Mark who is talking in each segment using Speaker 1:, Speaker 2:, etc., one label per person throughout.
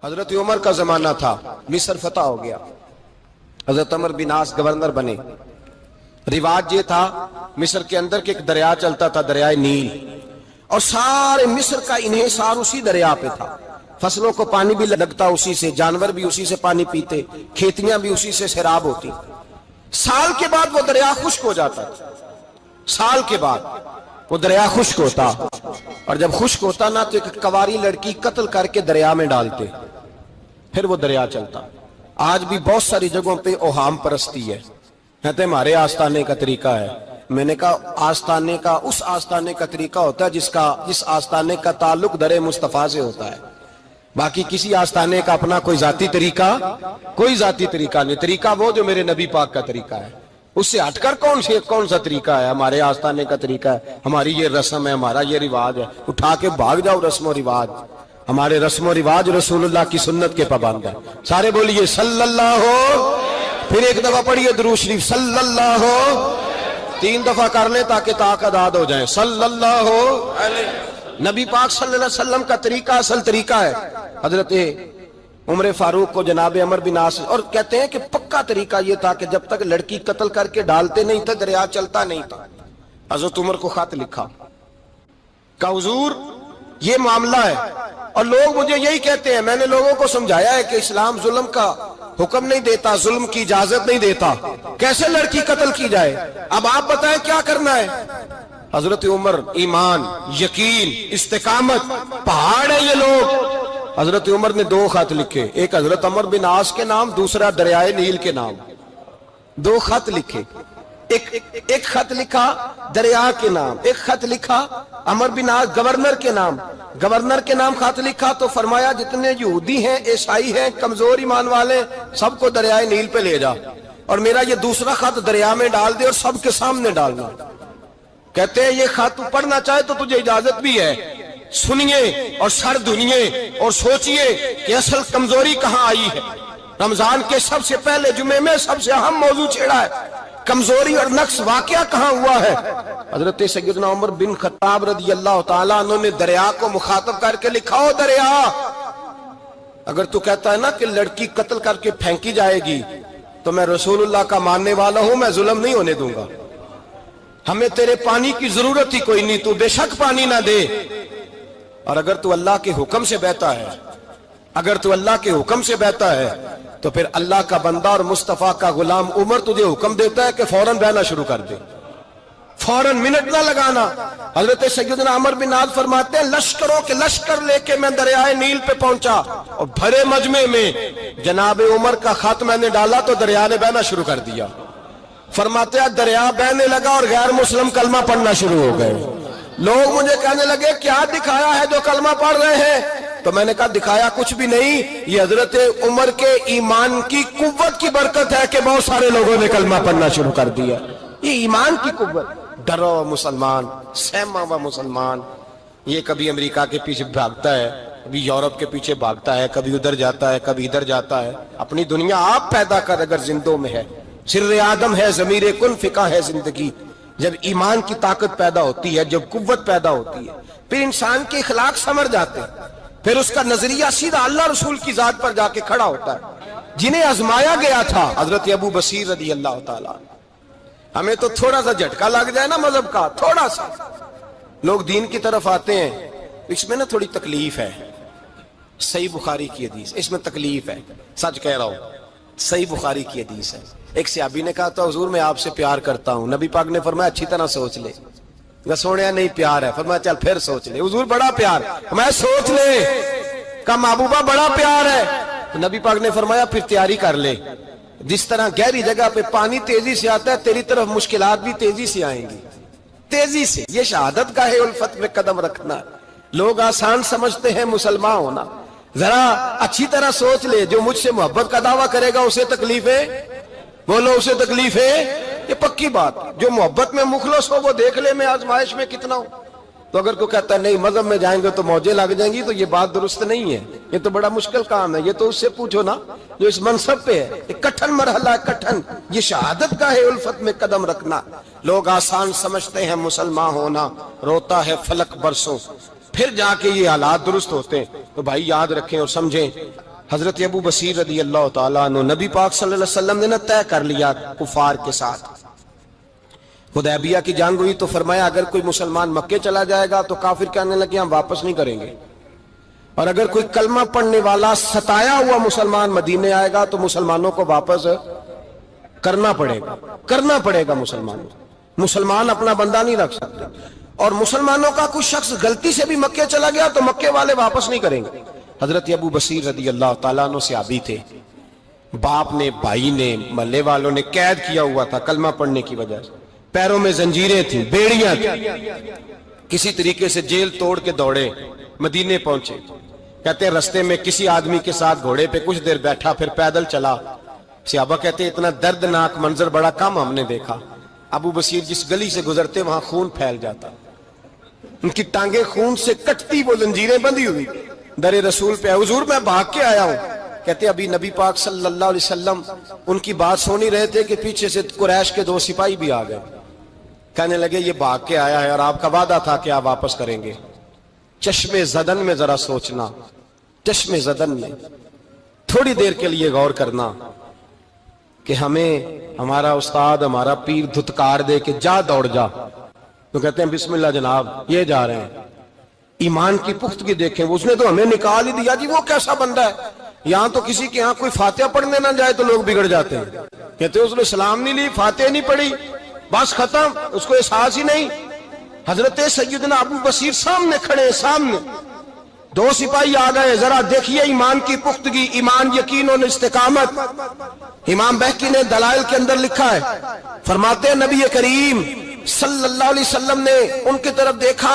Speaker 1: حضرت عمر کا زمانہ تھا، مصر فتح ہو گیا، حضرت عمر بن عاص گورنر بنے۔ رواج یہ تھا مصر کے اندر کہ ایک دریا چلتا تھا، دریائے نیل، اور سارے مصر کا انحصار اسی دریا پہ تھا۔ فصلوں کو پانی بھی لگتا اسی سے، جانور بھی اسی سے پانی پیتے، کھیتیاں بھی اسی سے سیراب ہوتی۔ سال کے بعد وہ دریا خشک ہو جاتا تھا، سال کے بعد وہ دریا خشک ہوتا، اور جب خشک ہوتا نا تو ایک کواری لڑکی قتل کر کے دریا میں ڈالتے، پھر وہ دریا چلتا۔ آج بھی بہت ساری جگہوں پہ اوہام پرستی ہے، کہتے ہیں ہمارے آستانے کا طریقہ ہے۔ میں نے کہا آستانے کا اس آستانے کا طریقہ ہوتا ہے جس آستانے کا تعلق در مصطفیٰ سے ہوتا ہے، باقی کسی آستانے کا اپنا کوئی ذاتی طریقہ نہیں۔ طریقہ وہ جو میرے نبی پاک کا طریقہ ہے، اس سے ہٹ کر کون سا طریقہ ہے؟ ہمارے آستانے کا طریقہ ہے، ہماری یہ رسم ہے، ہمارا یہ رواج ہے۔ اٹھا کے بھاگ جاؤ رسم و رواج، ہمارے رسم و رواج رسول اللہ کی سنت کے پابند ہے۔ سارے بولیے صلی اللہ ہو، پھر ایک دفعہ پڑھیے درود شریف صلی اللہ ہو، 3 دفعہ کر لیں تاکہ طاق اداد ہو جائیں۔ صلی اللہ ہو، نبی پاک صلی اللہ علیہ وسلم کا طریقہ اصل طریقہ ہے۔ حضرت عمر فاروق کو جناب عمر بن عاص، اور کہتے ہیں کہ پکا طریقہ یہ تھا کہ جب تک لڑکی قتل کر کے ڈالتے نہیں تھے دریا چلتا نہیں تھا۔ حضرت عمر کو خط لکھا کہ حضور یہ معاملہ ہے، اور لوگ مجھے یہی کہتے ہیں، میں نے لوگوں کو سمجھایا ہے کہ اسلام ظلم کا حکم نہیں دیتا، ظلم کی اجازت نہیں دیتا، کیسے لڑکی قتل کی جائے؟ اب آپ بتائیں کیا کرنا ہے؟ حضرت عمر ایمان، یقین، استقامت، پہاڑ ہے یہ لوگ۔ حضرت عمر نے 2 خط لکھے، ایک حضرت عمر بن عاص کے نام، دوسرا دریائے نیل کے نام۔ 2 خط لکھے، ایک خط لکھا دریا کے نام، ایک خط لکھا عمر بن عاص گورنر کے نام۔ گورنر کے نام خط لکھا تو فرمایا جتنے یہودی ہیں، عیسائی ہیں، کمزور ایمان والے، سب کو دریائے نیل پہ لے جا، اور میرا یہ دوسرا خط دریا میں ڈال دے اور سب کے سامنے ڈالنا۔ کہتے ہیں یہ خط پڑھنا چاہے تو تجھے اجازت بھی ہے، سنیے اور سر دھنیے اور سوچئے کہ اصل کمزوری کہاں آئی ہے۔ رمضان کے سب سے پہلے جمعے میں سب سے اہم موضوع چھیڑا ہے، کمزوری اور نقص واقعہ کہاں ہوا ہے۔ حضرت سیدنا عمر بن خطاب رضی اللہ تعالیٰ عنہ نے دریا کو مخاطب کر کے لکھا، ہو دریا، اگر تو کہتا ہے نا کہ لڑکی قتل کر کے پھینکی جائے گی تو میں رسول اللہ کا ماننے والا ہوں، میں ظلم نہیں ہونے دوں گا، ہمیں تیرے پانی کی ضرورت ہی کوئی نہیں، تو بے شک پانی نہ دے، اور اگر تو اللہ کے حکم سے بہتا ہے، اگر تو اللہ کے حکم سے بہتا ہے تو پھر اللہ کا بندہ اور مصطفیٰ کا غلام عمر تجھے حکم دیتا ہے کہ فوراً بہنا شروع کر دے، فوراً منٹ نہ لگانا۔ حضرت سیدنا عمر بن عاص فرماتے ہیں لشکروں کے لشکر لے کے میں دریائے نیل پہ پہنچا، اور بھرے مجمع میں جناب عمر کا خط میں نے ڈالا تو دریا نے بہنا شروع کر دیا۔ فرماتے ہیں دریا بہنے لگا اور غیر مسلم کلمہ پڑھنا شروع ہو گئے۔ لوگ مجھے کہنے لگے کیا دکھایا ہے جو کلمہ پڑھ رہے ہیں؟ تو میں نے کہا دکھایا کچھ بھی نہیں، یہ حضرت عمر کے ایمان کی قوت کی برکت ہے کہ بہت سارے لوگوں نے کلمہ پڑھنا شروع کر دیا۔ یہ ایمان کی قوت، ڈرو مسلمان، سہما ہوا مسلمان، یہ کبھی امریکہ کے پیچھے بھاگتا ہے، کبھی یورپ کے پیچھے بھاگتا ہے، کبھی ادھر جاتا ہے، کبھی ادھر جاتا ہے۔ اپنی دنیا آپ پیدا کر، اگر زندوں میں ہے، سر آدم ہے، ضمیر کن، فقہ ہے زندگی۔ جب ایمان کی طاقت پیدا ہوتی ہے، جب قوت پیدا ہوتی ہے، پھر انسان کے اخلاق سمر جاتے ہیں، پھر اس کا نظریہ سیدھا اللہ رسول کی ذات پر جا کے کھڑا ہوتا ہے۔ جنہیں آزمایا گیا تھا حضرت ابو بصیر رضی اللہ تعالیٰ، ہمیں تو تھوڑا سا جھٹکا لگ جائے نا مذہب کا، تھوڑا سا لوگ دین کی طرف آتے ہیں، اس میں نا تھوڑی تکلیف ہے۔ صحیح بخاری کی حدیث، اس میں تکلیف ہے، سچ کہہ رہا ہوں، صحیح بخاری کی حدیث ہے۔ ایک صحابی نے کہا تو حضور میں آپ سے پیار کرتا ہوں، نبی پاک نے فرمایا اچھی طرح سوچ لے۔ سوڑیا نہیں پیار ہے، فرمایا چل پھر سوچ لے۔ حضور بڑا پیار، میں سوچ لے، کہا محبوبہ بڑا پیار ہے، تو نبی پاک نے فرمایا پھر تیاری کر لے، جس طرح گہری جگہ پہ پانی تیزی سے آتا ہے تیری طرف مشکلات بھی تیزی سے آئیں گی، تیزی سے۔ یہ شہادت کا ہے الفت میں قدم رکھنا، لوگ آسان سمجھتے ہیں مسلمان ہونا، ذرا اچھی طرح سوچ لے، جو مجھ سے محبت کا دعویٰ کرے گا اسے تکلیف ہے، بولو اسے تکلیف ہے، یہ پکی بات۔ جو محبت میں مخلص ہو وہ دیکھ لے میں آزمائش میں کتنا ہوں۔ تو اگر کوئی کہتا ہے نہیں مذہب میں جائیں گے تو موجیں لگ جائیں گی، تو یہ بات درست نہیں ہے، یہ تو بڑا مشکل کام ہے۔ یہ تو اس سے پوچھو نا جو اس منصب پہ ہے، ایک کٹھن مرحلہ ہے، کٹھن۔ یہ شہادت کا ہے الفت میں قدم رکھنا۔ لوگ آسان سمجھتے ہیں مسلمان ہونا، روتا ہے فلک برسوں، پھر جا کے یہ حالات درست ہوتے ہیں۔ تو بھائی یاد رکھیں اور سمجھیں، حضرت ابو بصیر رضی اللہ تعالیٰ عنہ نبی پاک صلی اللہ علیہ وسلم نے نہ طے کر لیا کفار کے ساتھ، حدیبیہ کی جنگ ہوئی تو فرمایا اگر کوئی مسلمان مکے چلا جائے گا تو کافر کہنے لگے ہم واپس نہیں کریں گے، اور اگر کوئی کلمہ پڑھنے والا ستایا ہوا مسلمان مدینے آئے گا تو مسلمانوں کو واپس کرنا پڑے گا مسلمان اپنا بندہ نہیں رکھ سکتے، اور مسلمانوں کا کوئی شخص غلطی سے بھی مکے چلا گیا تو مکے والے واپس نہیں کریں گے۔ حضرت ابو بصیر رضی اللہ تعالیٰ عنہ صحابی تھے، باپ نے بھائی نے محلے والوں نے قید کیا ہوا تھا کلمہ پڑھنے کی وجہ سے، پیروں میں زنجیریں تھیں، بیڑیاں تھیں، کسی طریقے سے جیل توڑ کے دوڑے مدینے پہنچے۔ کہتے ہیں رستے میں کسی آدمی کے ساتھ گھوڑے پہ کچھ دیر بیٹھا پھر پیدل چلا، صحابہ کہتے ہیں اتنا دردناک منظر بڑا کم ہم نے دیکھا، ابو بصیر جس گلی سے گزرتے وہاں خون پھیل جاتا، ان کی ٹانگیں خون سے کٹتی، وہ زنجیریں بندھی ہوئی، در رسول پہ حضور میں بھاگ کے آیا ہوں۔ کہتے ابھی نبی پاک صلی اللہ علیہ وسلم ان کی بات سن ہی رہے تھے کہ پیچھے سے قریش کے 2 سپاہی بھی آ گئے، کہنے لگے یہ بھاگ کے آیا ہے اور آپ کا وعدہ تھا کہ آپ واپس کریں گے۔ چشم زدن میں ذرا سوچنا، چشم زدن میں تھوڑی دیر کے لیے غور کرنا کہ ہمیں ہمارا استاد ہمارا پیر دھتکار دے کہ جا دوڑ جا، تو کہتے ہیں بسم اللہ جناب یہ جا رہے ہیں۔ ایمان کی پختگی دیکھیں، اس نے تو ہمیں نکال ہی دیا جی، وہ کیسا بندہ ہے، یہاں تو کسی کے ہاں کوئی فاتحہ پڑھنے نہ جائے تو لوگ بگڑ جاتے ہیں، کہتے ہیں اس نے سلام نہیں لی، فاتحہ نہیں پڑھی، بس ختم، اس کو احساس ہی نہیں۔ حضرت سیدنا ابو بصیر سامنے کھڑے، سامنے 2 سپاہی آ گئے، ذرا دیکھیے ایمان کی پختگی، ایمان، یقین اور استقامت۔ امام بہقی نے دلائل کے اندر لکھا ہے، فرماتے ہیں نبی کریم صلی اللہ علیہ وسلم نے ان کی طرف دیکھا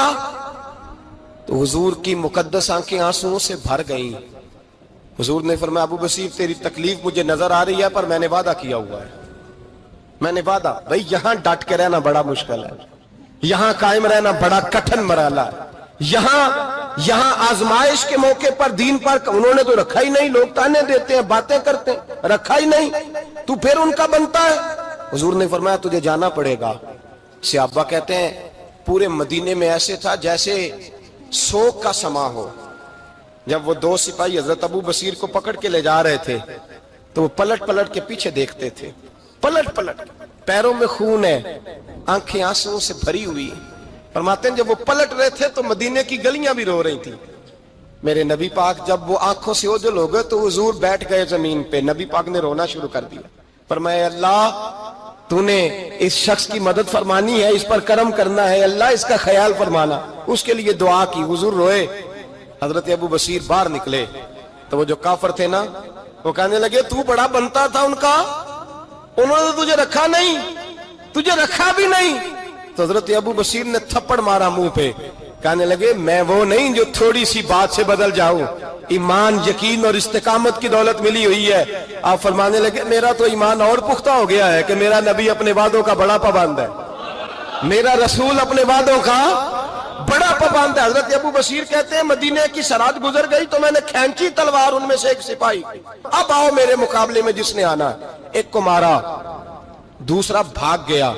Speaker 1: تو حضور کی مقدس آنکھیں آنسوؤں سے بھر گئیں۔ حضور نے فرمایا ابو بصیر تیری تکلیف مجھے نظر آ رہی ہے پر میں نے وعدہ کیا ہوا ہے، میں نے وعدہ، بھئی یہاں ڈٹ کے رہنا بڑا مشکل ہے، یہاں قائم رہنا بڑا کٹھن مرحلہ ہے، یہاں آزمائش کے موقع پر دین پر انہوں نے تو رکھا ہی نہیں، لوگ تانے دیتے ہیں باتیں کرتے ہیں، رکھا ہی نہیں، تو پھر ان کا بنتا ہے۔ حضور نے فرمایا تجھے جانا پڑے گا۔ صحابہ کہتے ہیں پورے مدینے میں ایسے تھا جیسے سوگ کا سما ہو۔ جب وہ 2 سپاہی حضرت ابو بصیر کو پکڑ کے لے جا رہے تھے تو وہ پلٹ پلٹ کے پیچھے دیکھتے تھے، پلٹ پلٹ، پیروں میں خون ہے، آنکھیں آنسوؤں سے بھری ہوئی۔ فرماتے ہیں جب وہ پلٹ رہے تھے تو مدینے کی گلیاں بھی رو رہی تھی۔ میرے نبی پاک جب وہ آنکھوں سے اوجھل ہو گئے تو حضور بیٹھ گئے زمین پہ، نبی پاک نے رونا شروع کر دیا، فرمایا اللہ تو نے اس شخص کی مدد فرمانی ہے، اس پر کرم کرنا ہے، اللہ اس کا خیال فرمانا، اس کے لیے دعا کی، حضور روئے۔ حضرت ابو بصیر باہر نکلے تو وہ جو کافر تھے نا وہ کہنے لگے تو بڑا بنتا تھا ان کا، انہوں نے تجھے رکھا نہیں، تجھے رکھا بھی نہیں۔ تو حضرت ابو بصیر نے تھپڑ مارا منہ پہ، کہنے لگے میں وہ نہیں جو تھوڑی سی بات سے بدل جاؤں، ایمان، یقین اور استقامت کی دولت ملی ہوئی ہے۔ آپ فرمانے لگے میرا تو ایمان اور پختہ ہو گیا ہے کہ میرا نبی اپنے وعدوں کا بڑا پابند ہے، میرا رسول اپنے وعدوں کا بڑا پابند ہے۔ حضرت ابو بصیر کہتے ہیں مدینے کی سرحد گزر گئی تو میں نے کھینچی تلوار، ان میں سے ایک سپاہی، اب آؤ میرے مقابلے میں جس نے آنا، ایک کو مارا، دوسرا بھاگ گیا۔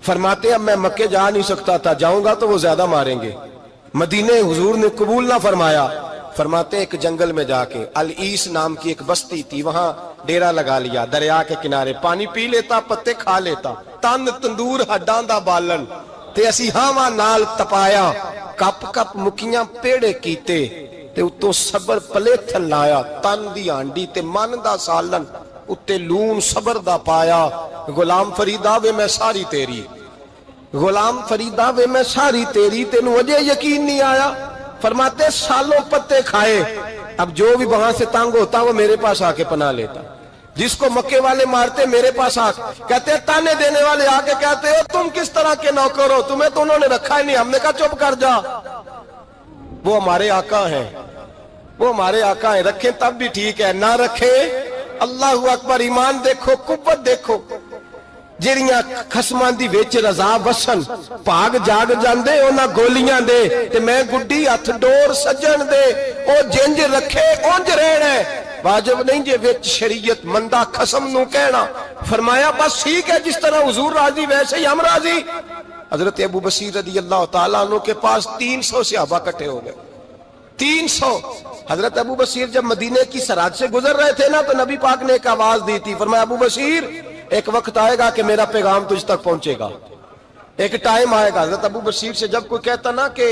Speaker 1: فرماتے اب میں مکے جا نہیں سکتا تھا، جاؤں گا تو وہ زیادہ ماریں گے، مدینے حضور نے قبول نہ فرمایا۔ فرماتے ایک جنگل میں جا کے العیس نام کی ایک بستی تھی، وہاں ڈیرا لگا لیا، دریا کے کنارے، پانی پی لیتا، پتے کھا لیتا، تن تندور ہڈاں دا بالن تے اسی ہاواں نال تپایا، کپ کپ مکیاں پیڑے کیتے تے اتوں صبر پلیتھن لایا، تن دی ہانڈی تے من دا سالن اتے لون صبر دا پایا، غلام فریدا وے میں ساری تیری، غلام فریدا وے میں ساری تیری، تینوں وجہ یقین نہیں آیا۔ فرماتے سالوں پتے کھائے، اب جو بھی وہاں سے تنگ ہوتا وہ میرے پاس آ کے پناہ لیتا، جس کو مکے والے مارتے میرے پاس آ کہتے تانے دینے والے آ کے کہتے ہو تم کس طرح کے نوکر ہو، تمہیں تو انہوں نے رکھا ہی نہیں۔ ہم نے کہا چپ کر جا، وہ ہمارے آقا ہیں، وہ ہمارے آقا ہیں، رکھیں تب بھی ٹھیک ہے، نہ رکھیں اللہ اکبر۔ ایمان دیکھو، قوت دیکھو، جیڑیاں خسماں دی وچ رضا وسن پاگ جاگ جاندے اونا گولیاں دے تے میں گڈی ہتھ ڈور سجن دے، او جنج رکھے اونج رہنا ہے، واجب نہیں جے وچ شریعت مندہ خسم نو کہنا۔ فرمایا بس ٹھیک ہے، جس طرح حضور راضی ویسے ہی ہم راضی۔ حضرت ابو بصیر رضی اللہ تعالیٰ عنہ کے پاس 300 صحابہ کٹھے ہو گئے، 300. حضرت ابو بصیر جب مدینے کی سرحد سے گزر رہے تھے نا تو نبی پاک نے ایک آواز دی تھی, فرمایا ابو بصیر ایک وقت آئے گا کہ میرا پیغام تجھ تک پہنچے گا, ایک ٹائم آئے گا. حضرت ابو بصیر سے جب کوئی کہتا نا کہ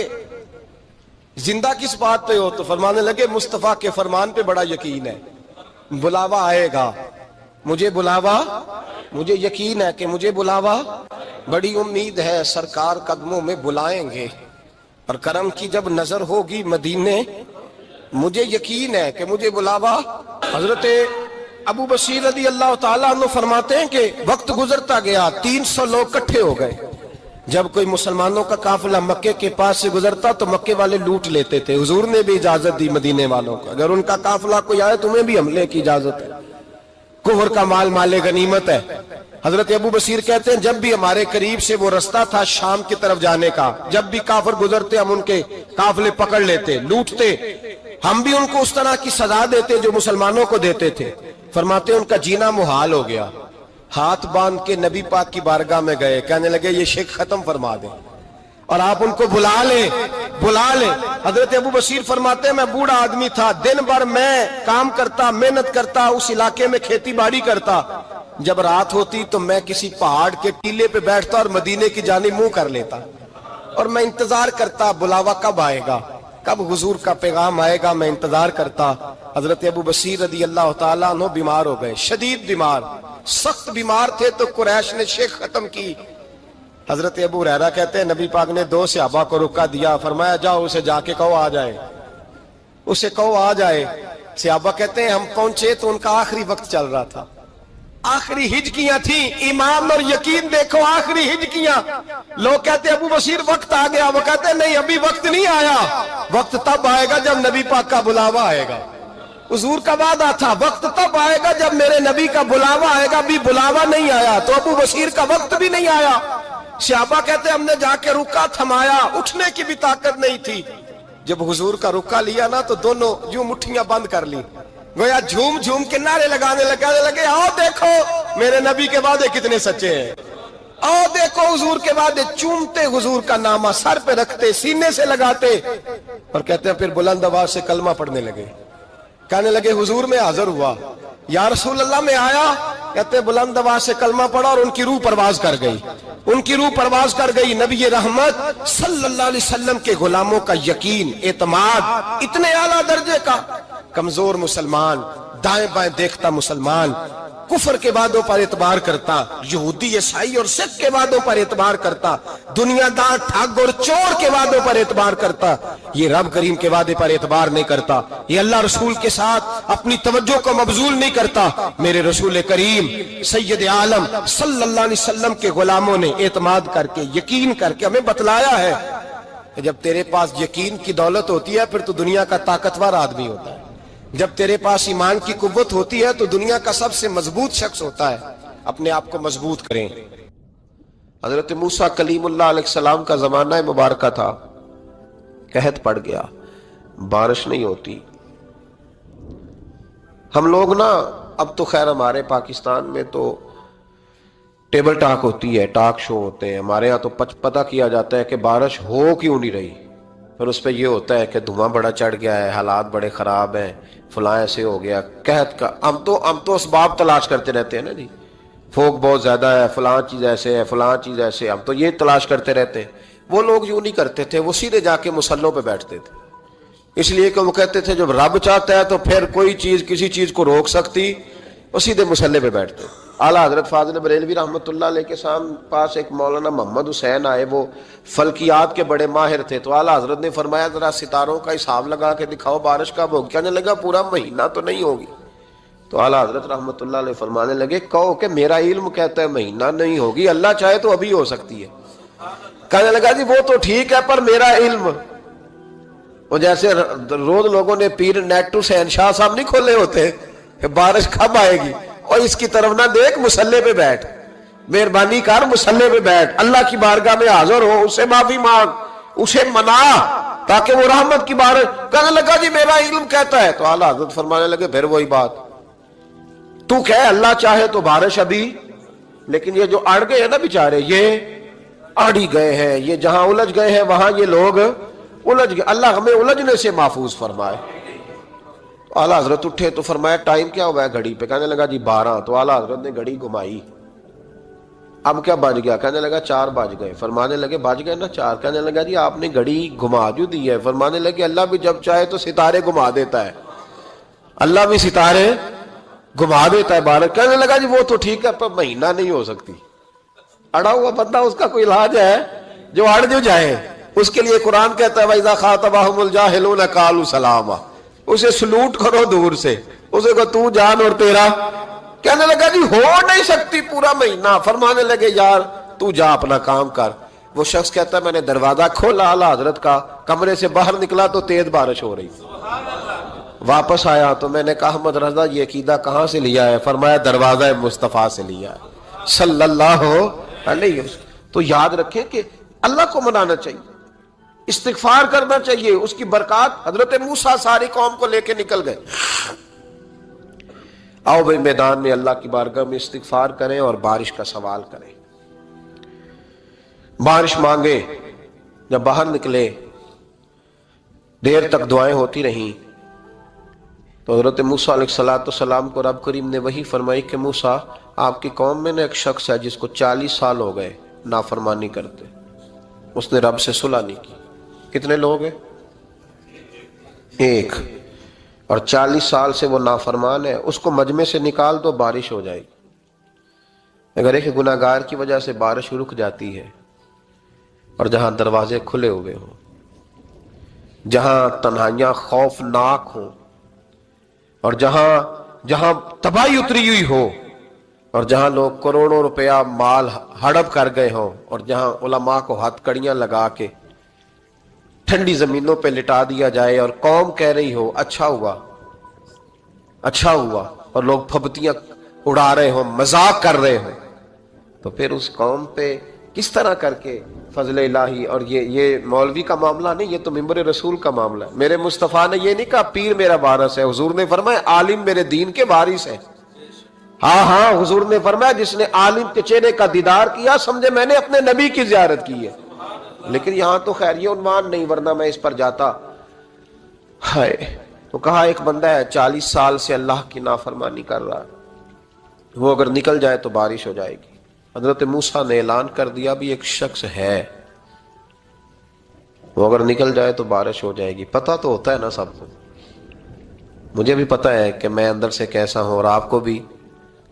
Speaker 1: زندہ کس بات پہ ہو تو فرمانے لگے مصطفیٰ کے فرمان پہ بڑا یقین ہے, بلاوا آئے گا, مجھے بلاوا, مجھے یقین ہے کہ مجھے بلاوا, بڑی امید ہے سرکار قدموں میں بلائیں گے, اور کرم کی جب نظر ہوگی مدینے, مجھے یقین ہے کہ مجھے بلاوا. حضرت ابو بصیر رضی اللہ تعالیٰ عنہ فرماتے ہیں کہ وقت گزرتا گیا, 300 لوگ اکٹھے ہو گئے. جب کوئی مسلمانوں کا قافلہ مکے کے پاس سے گزرتا تو مکے والے لوٹ لیتے تھے. حضور نے بھی اجازت دی مدینے والوں کو, اگر ان کا قافلہ کوئی آئے تمہیں بھی حملے کی اجازت ہے, کفر کا مال مال غنیمت ہے. حضرت ابو بصیر کہتے ہیں جب بھی ہمارے قریب سے وہ رستہ تھا شام کی طرف جانے کا, جب بھی کافر گزرتے ہم ان کے قافلے پکڑ لیتے, لوٹتے, ہم بھی ان کو اس طرح کی سزا دیتے جو مسلمانوں کو دیتے تھے. فرماتے ہیں ان کا جینا محال ہو گیا. ہاتھ باندھ کے نبی پاک کی بارگاہ میں گئے, کہنے لگے یہ شرک ختم فرما دیں اور آپ ان کو بلا لیں, بلا لیں. حضرت ابو بصیر فرماتے ہیں میں بوڑھا آدمی تھا, دن بھر میں کام کرتا, محنت کرتا, اس علاقے میں کھیتی باڑی کرتا. جب رات ہوتی تو میں کسی پہاڑ کے ٹیلے پہ بیٹھتا اور مدینے کی جانب منہ کر لیتا, اور میں انتظار کرتا بلاوا کب آئے گا, کب حضور کا پیغام آئے گا, میں انتظار کرتا. حضرت ابو بصیر رضی اللہ تعالیٰ عنہ بیمار ہو گئے, شدید بیمار, سخت بیمار تھے, تو قریش نے شیخ ختم کی. حضرت ابو ہریرہ کہتے ہیں نبی پاک نے 2 صحابہ کو رکا دیا, فرمایا جاؤ اسے جا کے کہو آ جائے, اسے کہو آ جائے. صحابہ کہتے ہیں ہم پہنچے تو ان کا آخری وقت چل رہا تھا, آخری ہجکیاں تھیں, ایمان اور یقین دیکھو, آخری ہجکیاں. لوگ کہتے ہیں ابو بصیر وقت آ گیا, وہ کہتے ہیں نہیں ابھی وقت نہیں آیا, وقت تب آئے گا جب نبی پاک کا بلاوا آئے گا. حضور کا وعدہ تھا وقت تب آئے گا جب میرے نبی کا بلاوا آئے گا, ابھی بلاوا نہیں آیا, تو ابو بصیر کا وقت بھی نہیں آیا. صحابہ کہتے ہیں ہم نے جا کے رکا, تھمایا, اٹھنے کی بھی طاقت نہیں تھی. جب حضور کا رکا لیا نا تو دونوں یوں مٹھیاں بند کر لی, گویا جھوم جھوم کے نعرے لگانے لگے آؤ دیکھو میرے نبی کے وعدے کتنے سچے ہیں, آؤ دیکھو حضور کے وعدے. چومتے حضور کا نامہ, سر پہ رکھتے, سینے سے لگاتے, اور کہتے ہیں پھر بلند آواز سے کلمہ پڑھنے لگے. کہنے لگے حضور میں حاضر ہوا, یا رسول اللہ میں آیا. کہتے بلند آواز سے کلمہ پڑھا اور ان کی روح پرواز کر گئی, ان کی روح پرواز کر گئی. نبی رحمت صلی اللہ علیہ وسلم کے غلاموں کا یقین, اعتماد اتنے اعلیٰ درجے کا. کمزور مسلمان, دائیں بائیں دیکھتا مسلمان, کفر کے وعدوں پر اعتبار کرتا, یہودی عیسائی اور سکھ کے وعدوں پر اعتبار کرتا, دنیا دار ٹھگ اور چور کے وعدوں پر اعتبار کرتا, یہ رب کریم کے وعدے پر اعتبار نہیں کرتا, یہ اللہ رسول کے ساتھ اپنی توجہ کو مبذول نہیں کرتا. میرے رسول کریم سید عالم صلی اللہ علیہ وسلم کے غلاموں نے اعتماد کر کے, یقین کر کے ہمیں بتلایا ہے کہ جب تیرے پاس یقین کی دولت ہوتی ہے پھر تو دنیا کا طاقتور آدمی ہوتا ہے, جب تیرے پاس ایمان کی قوت ہوتی ہے تو دنیا کا سب سے مضبوط شخص ہوتا ہے. اپنے آپ کو مضبوط کریں. حضرت موسیٰ کلیم اللہ علیہ السلام کا زمانہ مبارکہ تھا, قحط پڑ گیا, بارش نہیں ہوتی. ہم لوگ نا اب تو خیر ہمارے پاکستان میں تو ٹیبل ٹاک ہوتی ہے, ٹاک شو ہوتے ہیں. ہمارے ہاں تو پتہ کیا جاتا ہے کہ بارش ہو کیوں نہیں رہی, پھر اس پہ یہ ہوتا ہے کہ دھواں بڑا چڑھ گیا ہے, حالات بڑے خراب ہیں, فلاں ایسے ہو گیا, قحط کا. ہم تو اسباب تلاش کرتے رہتے ہیں نا جی, فوق بہت زیادہ ہے, فلاں چیز ایسے ہے, فلاں چیز ایسے, ہم تو یہ تلاش کرتے رہتے ہیں. وہ لوگ یوں نہیں کرتے تھے, وہ سیدھے جا کے مسلوں پہ بیٹھتے تھے, اس لیے کہ وہ کہتے تھے جب رب چاہتا ہے تو پھر کوئی چیز کسی چیز کو روک سکتی, وہ سیدھے مسلے پہ بیٹھتے. اعلیٰ حضرت فاضل بریلوی رحمۃ اللہ علیہ کے پاس ایک مولانا محمد حسین آئے, وہ فلکیات کے بڑے ماہر تھے. تو اعلیٰ حضرت نے فرمایا ذرا ستاروں کا حساب لگا کے دکھاؤ بارش کب ہوگی. کہنے لگا پورا مہینہ تو نہیں ہوگی. تو اعلیٰ حضرت رحمۃ اللہ علیہ فرمانے لگے کہو کہ میرا علم کہتا ہے مہینہ نہیں ہوگی, اللہ چاہے تو ابھی ہو سکتی ہے. کہنے لگا جی وہ تو ٹھیک ہے پر میرا علم, وہ جیسے روز لوگوں نے پیر نیٹو حسین شاہ صاحب نہیں کھولے ہوتے کہ بارش کب آئے گی, اور اس کی طرف نہ دیکھ, مسلے پہ بیٹھ, مہربانی کر مسلے پہ بیٹھ, اللہ کی بارگاہ میں حاضر ہو, اسے معافی مانگ, اسے منا تاکہ وہ رحمت کی بارش. کہنے لگا جی میرا علم کہتا ہے. تو اعلیٰ حضرت فرمانے لگے پھر وہی بات, تو کہ اللہ چاہے تو بارش ابھی, لیکن یہ جو اڑ گئے ہیں نا بیچارے, یہ اڑ ہی گئے ہیں, یہ جہاں الجھ گئے ہیں وہاں یہ لوگ الجھ گئے. اللہ ہمیں الجھنے سے محفوظ فرمائے. تو اعلیٰ حضرت اٹھے تو فرمایا ٹائم کیا ہوا ہے گھڑی پہ؟ کہنے لگا جی 12. تو اعلیٰ حضرت نے گھڑی گھمائی. اب کیا بج گیا؟ کہنے لگا 4 بج گئے. فرمانے لگے بج گئے نا 4. کہنے لگا جی آپ نے گھڑی گھما جو دی ہے. فرمانے لگے اللہ بھی جب چاہے تو ستارے گھما دیتا ہے. اللہ بھی ستارے گھما دیتا ہے 12. کہنے لگا جی وہ تو ٹھیک ہے پر مہینہ نہیں ہو سکتی. اڑا ہوا بندہ اس کا کوئی علاج ہے جو اڑ جو جائے. اس کے لیے قرآن کہتا ہے وَإِذَا خَاطَبَهُمُ الْجَاهِلُونَ قَالُوا سَلَامًا. اسے سلوٹ کرو دور سے. اسے کو تو جان اور تیرا. کہنے لگا جی ہو نہیں سکتی پورا مہینہ. فرمانے لگے یار تو جا اپنا کام کر. وہ شخص کہتا ہے میں نے دروازہ کھولا اعلیٰ حضرت کا, کمرے سے باہر نکلا تو تیز بارش ہو رہی. واپس آیا تو میں نے کہا احمد رضا یہ عقیدہ کہاں سے لیا ہے؟ فرمایا دروازہ مصطفیٰ سے لیا ہے صلی اللہ علیہ وسلم. تو یاد رکھیں کہ اللہ کو منانا چاہیے, استغفار کرنا چاہیے. اس کی برکات. حضرت موسیٰ ساری قوم کو لے کے نکل گئے. آؤ بھائی میدان میں اللہ کی بارگاہ میں استغفار کریں اور بارش کا سوال کریں. بارش مانگے. جب باہر نکلے دیر تک دعائیں ہوتی رہیں تو حضرت موسیٰ علیہ السلام کو رب کریم نے وحی فرمائی کہ موسیٰ آپ کی قوم میں نے ایک شخص ہے جس کو 40 سال ہو گئے نافرمانی کرتے. اس نے رب سے صلح نہیں کی. کتنے لوگ ہیں؟ ایک. اور 40 سال سے وہ نافرمان ہے. اس کو مجمع سے نکال دو بارش ہو جائے گی. اگر ایک گناہگار کی وجہ سے بارش رک جاتی ہے اور جہاں دروازے کھلے ہوئے ہوں, جہاں تنہائیاں خوفناک ہوں, اور جہاں تباہی اتری ہوئی ہو, اور جہاں لوگ کروڑوں روپیہ مال ہڑپ کر گئے ہوں, اور جہاں علماء کو ہاتھ کڑیاں لگا کے ٹھنڈی زمینوں پہ لٹا دیا جائے اور قوم کہہ رہی ہو اچھا ہوا اچھا ہوا, اور لوگ پھبتیاں اڑا رہے ہوں, مذاق کر رہے ہوں, تو پھر اس قوم پہ کس طرح کر کے فضل الہی. اور یہ مولوی کا معاملہ نہیں, یہ تو ممبر رسول کا معاملہ ہے. میرے مصطفیٰ نے یہ نہیں کہا پیر میرا وارث ہے. حضور نے فرمایا عالم میرے دین کے وارث ہے. ہاں حضور نے فرمایا جس نے عالم کے چہرے کا دیدار کیا سمجھے میں نے اپنے نبی کی زیارت کی ہے. لیکن یہاں تو خیر یہ عنوان نہیں, ورنہ میں اس پر جاتا. ہائے. تو کہا ایک بندہ ہے 40 سال سے اللہ کی نافرمانی کر رہا ہے, وہ اگر نکل جائے تو بارش ہو جائے گی. حضرت موسیٰ نے اعلان کر دیا بھی ایک شخص ہے, وہ اگر نکل جائے تو بارش ہو جائے گی. پتہ تو ہوتا ہے نا سب کو. مجھے بھی پتہ ہے کہ میں اندر سے کیسا ہوں, اور آپ کو بھی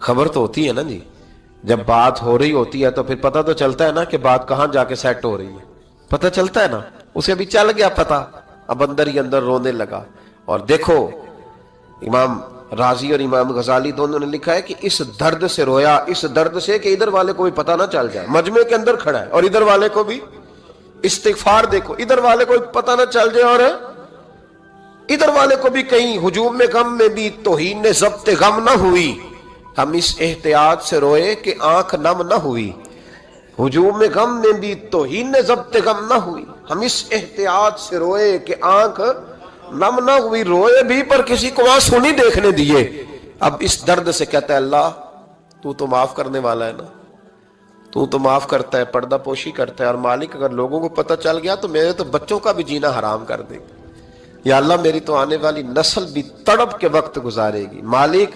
Speaker 1: خبر تو ہوتی ہے نا جی. جب بات ہو رہی ہوتی ہے تو پھر پتہ تو چلتا ہے نا کہ بات کہاں جا کے سیٹ ہو رہی ہے. پتہ چلتا ہے نا. اسے بھی چل گیا پتہ, اب اندر ہی اندر رونے لگا. اور دیکھو امام رازی اور امام غزالی دونوں نے لکھا ہے کہ اس درد سے رویا, اس درد سے کہ ادھر والے کو بھی پتہ نہ چل جائے, مجمع کے اندر کھڑا ہے اور ادھر والے کو بھی استغفار. دیکھو ادھر والے کو پتہ نہ چل جائے اور ادھر والے کو بھی کہیں ہجوم میں غم میں بھی توہین نے ضبط غم نہ ہوئی. ہم اس احتیاط سے روئے کہ آنکھ نم نہ ہوئی. ہجوم میں غم میں بھی توہین نے ضبط غم نہ ہوئی. ہم اس احتیاط سے روئے کہ آنکھ نم نہ ہوئی. روئے بھی پر کسی کو آنسو نہیں دیکھنے دیے. اب اس درد سے کہتا ہے اللہ تو تو معاف کرنے والا ہے نا, تو تو معاف کرتا ہے, پردہ پوشی کرتا ہے. اور مالک اگر لوگوں کو پتہ چل گیا تو میرے تو بچوں کا بھی جینا حرام کر دے گا. یا اللہ میری تو آنے والی نسل بھی تڑپ کے وقت گزارے گی. مالک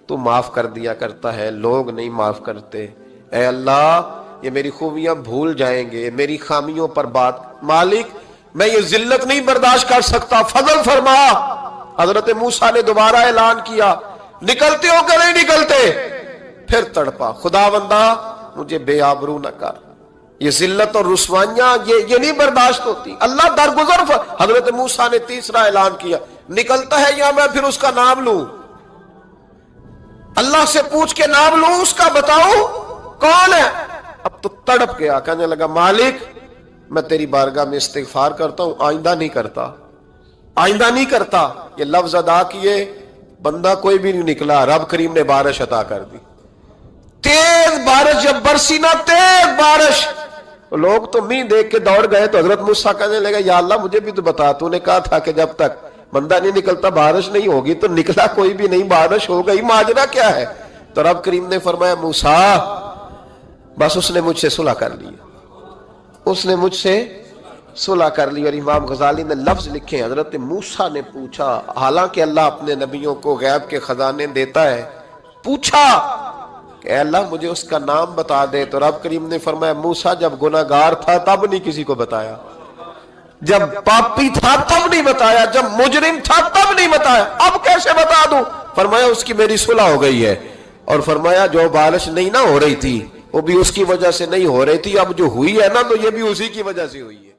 Speaker 1: تو معاف کر دیا کرتا ہے, لوگ نہیں معاف کرتے. اے اللہ یہ میری خوبیاں بھول جائیں گے, میری خامیوں پر بات. مالک میں یہ ذلت نہیں برداشت کر سکتا, فضل فرما. حضرت موسیٰ نے دوبارہ اعلان کیا نکلتے ہو کہ نہیں نکلتے؟ پھر تڑپا خدا بندہ مجھے بے آبرو نہ کر. یہ ذلت اور رسوائیاں یہ نہیں برداشت ہوتی. اللہ درگزر. حضرت موسیٰ نے تیسرا اعلان کیا نکلتا ہے یا میں پھر اس کا نام لوں؟ اللہ سے پوچھ کے نام لوں اس کا, بتاؤ کون ہے؟ اب تو تڑپ گیا, کہنے لگا مالک میں تیری بارگاہ میں استغفار کرتا ہوں, آئندہ نہیں کرتا, آئندہ نہیں کرتا. یہ لفظ ادا کیے, بندہ کوئی بھی نہیں نکلا. رب کریم نے بارش عطا کر دی, تیز بارش. جب برسی نا تیز بارش, لوگ تو می دیکھ کے دوڑ گئے. تو حضرت موسیٰ کہنے لگا یا اللہ مجھے بھی تو بتا, تو نے کہا تھا کہ جب تک بندہ نہیں نکلتا بارش نہیں ہوگی. تو نکلا کوئی بھی نہیں, بارش ہو گئی, ماجرا کیا ہے؟ تو رب کریم نے فرمایا موسیٰ بس اس نے مجھ سے صلح کر لی, اس نے مجھ سے صلح کر لی. اور امام غزالی نے لفظ لکھے, حضرت موسیٰ نے پوچھا, حالانکہ اللہ اپنے نبیوں کو غیب کے خزانے دیتا ہے, پوچھا کہ اے اللہ مجھے اس کا نام بتا دے. تو رب کریم نے فرمایا موسیٰ جب گناہگار تھا تب نہیں کسی کو بتایا, جب پاپی تھا تب نہیں بتایا, جب مجرم تھا تب نہیں بتایا, اب کیسے بتا دوں؟ فرمایا اس کی میری صلح ہو گئی ہے. اور فرمایا جو بارش نہیں نہ ہو رہی تھی وہ بھی اس کی وجہ سے نہیں ہو رہی تھی, اب جو ہوئی ہے نا تو یہ بھی اسی کی وجہ سے ہوئی ہے.